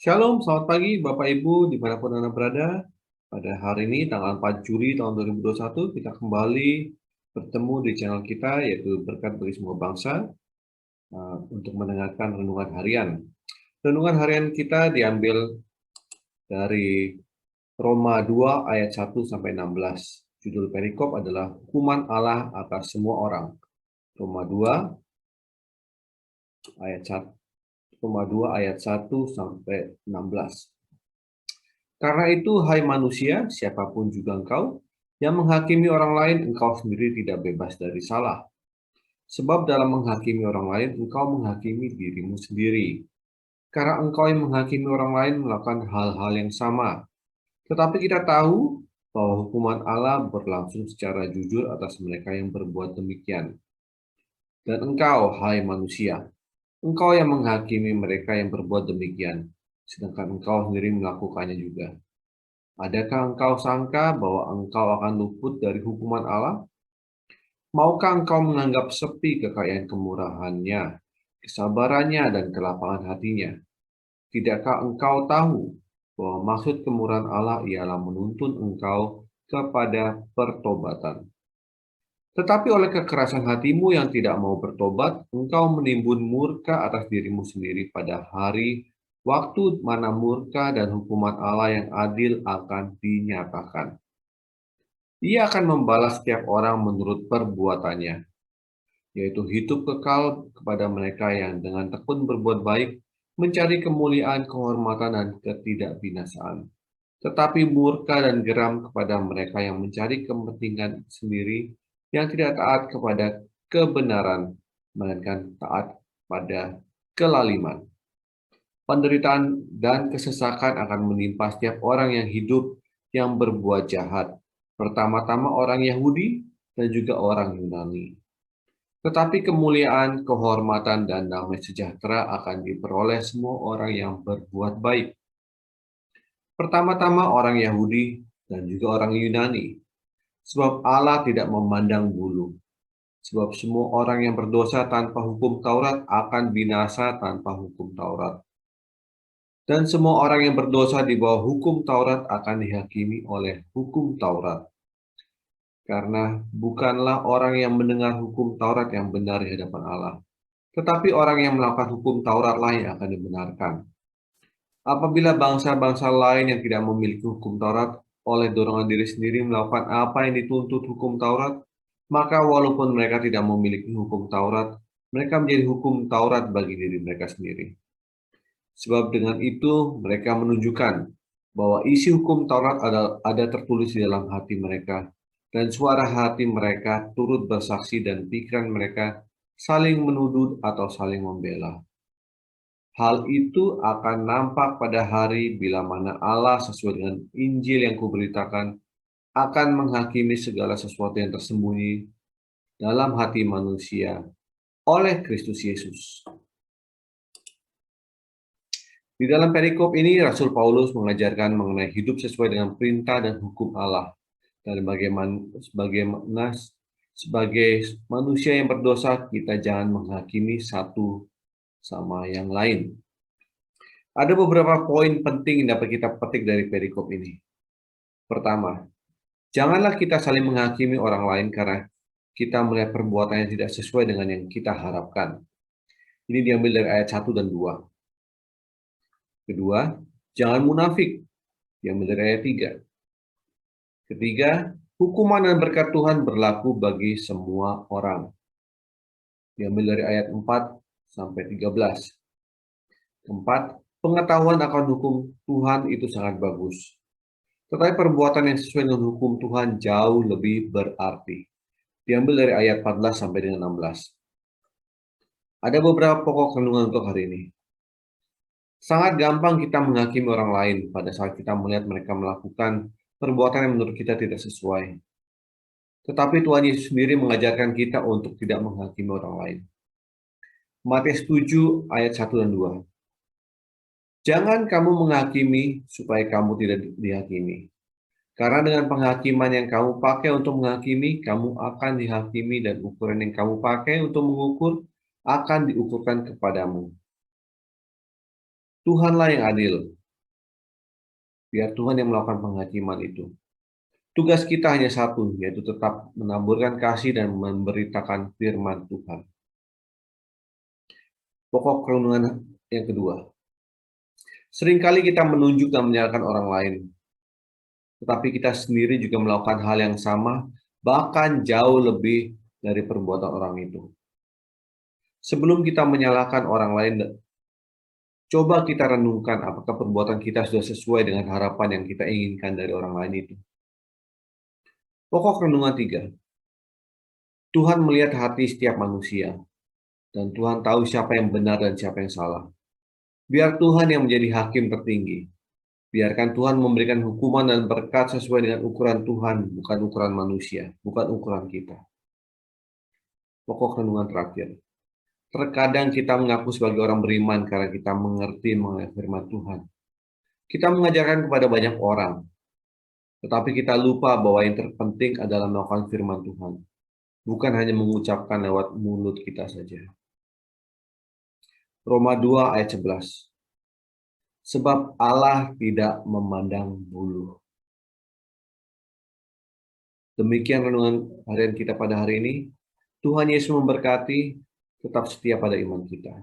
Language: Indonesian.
Shalom, selamat pagi Bapak Ibu dimanapun Anda berada. Pada hari ini tanggal 4 Juli tahun 2021 kita kembali bertemu di channel kita yaitu Berkat bagi Semua Bangsa untuk mendengarkan renungan harian. Renungan harian kita diambil dari Roma 2 ayat 1 sampai 16. Judul perikop adalah Hukuman Allah atas semua orang. Roma 2 ayat 1 Roma 2 ayat 1 sampai 16. Karena itu, hai manusia, siapapun juga engkau, yang menghakimi orang lain, engkau sendiri tidak bebas dari salah. Sebab dalam menghakimi orang lain, engkau menghakimi dirimu sendiri. Karena engkau yang menghakimi orang lain melakukan hal-hal yang sama. Tetapi kita tahu bahwa hukuman Allah berlangsung secara jujur atas mereka yang berbuat demikian. Dan engkau, hai manusia, engkau yang menghakimi mereka yang berbuat demikian, sedangkan engkau sendiri melakukannya juga. Adakah engkau sangka bahwa engkau akan luput dari hukuman Allah? Maukah engkau menganggap sepi kekayaan kemurahannya, kesabarannya, dan kelapangan hatinya? Tidakkah engkau tahu bahwa maksud kemurahan Allah ialah menuntun engkau kepada pertobatan? Tetapi oleh kekerasan hatimu yang tidak mau bertobat, engkau menimbun murka atas dirimu sendiri pada hari waktu mana murka dan hukuman Allah yang adil akan dinyatakan. Ia akan membalas setiap orang menurut perbuatannya, yaitu hidup kekal kepada mereka yang dengan tekun berbuat baik, mencari kemuliaan, kehormatan, dan ketidakbinasaan. Tetapi murka dan geram kepada mereka yang mencari kepentingan sendiri, yang tidak taat kepada kebenaran, melainkan taat pada kelaliman. Penderitaan dan kesesakan akan menimpa setiap orang yang hidup yang berbuat jahat, pertama-tama orang Yahudi dan juga orang Yunani. Tetapi kemuliaan, kehormatan, dan damai sejahtera akan diperoleh semua orang yang berbuat baik. Pertama-tama orang Yahudi dan juga orang Yunani. Sebab Allah tidak memandang bulu. Sebab semua orang yang berdosa tanpa hukum Taurat akan binasa tanpa hukum Taurat. Dan semua orang yang berdosa di bawah hukum Taurat akan dihakimi oleh hukum Taurat. Karena bukanlah orang yang mendengar hukum Taurat yang benar di hadapan Allah, tetapi orang yang melakukan hukum Tauratlah yang akan dibenarkan. Apabila bangsa-bangsa lain yang tidak memiliki hukum Taurat oleh dorongan diri sendiri melakukan apa yang dituntut hukum Taurat, maka walaupun mereka tidak memiliki hukum Taurat, mereka menjadi hukum Taurat bagi diri mereka sendiri. Sebab dengan itu mereka menunjukkan bahwa isi hukum Taurat ada tertulis di dalam hati mereka, dan suara hati mereka turut bersaksi dan pikiran mereka saling menuduh atau saling membela. Hal itu akan nampak pada hari bila mana Allah sesuai dengan Injil yang kuberitakan akan menghakimi segala sesuatu yang tersembunyi dalam hati manusia oleh Kristus Yesus. Di dalam perikop ini, Rasul Paulus mengajarkan mengenai hidup sesuai dengan perintah dan hukum Allah, dan bagaimana sebagai manusia yang berdosa kita jangan menghakimi satu sama yang lain. Ada beberapa poin penting yang dapat kita petik dari perikop ini. Pertama, janganlah kita saling menghakimi orang lain karena kita melihat perbuatan yang tidak sesuai dengan yang kita harapkan. Ini diambil dari ayat 1 dan 2. Kedua, jangan munafik. Diambil dari ayat 3. Ketiga, hukuman dan berkat Tuhan berlaku bagi semua orang. Diambil dari ayat 4 sampai 13. Keempat, pengetahuan akan hukum Tuhan itu sangat bagus. Tetapi perbuatan yang sesuai dengan hukum Tuhan jauh lebih berarti. Diambil dari ayat 14 sampai dengan 16. Ada beberapa pokok kandungan untuk hari ini. Sangat gampang kita menghakimi orang lain pada saat kita melihat mereka melakukan perbuatan yang menurut kita tidak sesuai. Tetapi Tuhan Yesus sendiri mengajarkan kita untuk tidak menghakimi orang lain. Matius 7 ayat 1 dan 2. Jangan kamu menghakimi supaya kamu tidak dihakimi. Karena dengan penghakiman yang kamu pakai untuk menghakimi, kamu akan dihakimi, dan ukuran yang kamu pakai untuk mengukur akan diukurkan kepadamu. Tuhanlah yang adil. Biar Tuhan yang melakukan penghakiman itu. Tugas kita hanya satu, yaitu tetap menaburkan kasih dan memberitakan firman Tuhan. Pokok renungan yang kedua. Seringkali kita menunjuk dan menyalahkan orang lain, tetapi kita sendiri juga melakukan hal yang sama, bahkan jauh lebih dari perbuatan orang itu. Sebelum kita menyalahkan orang lain, coba kita renungkan apakah perbuatan kita sudah sesuai dengan harapan yang kita inginkan dari orang lain itu. Pokok renungan 3. Tuhan melihat hati setiap manusia, dan Tuhan tahu siapa yang benar dan siapa yang salah. Biar Tuhan yang menjadi hakim tertinggi. Biarkan Tuhan memberikan hukuman dan berkat sesuai dengan ukuran Tuhan, bukan ukuran manusia, bukan ukuran kita. Pokok renungan terakhir. Terkadang kita mengaku sebagai orang beriman karena kita mengerti mengenai firman Tuhan. Kita mengajarkan kepada banyak orang, tetapi kita lupa bahwa yang terpenting adalah melakukan firman Tuhan, bukan hanya mengucapkan lewat mulut kita saja. Roma 2 ayat 11. Sebab Allah tidak memandang bulu. Demikian renungan harian kita pada hari ini. Tuhan Yesus memberkati, tetap setia pada iman kita.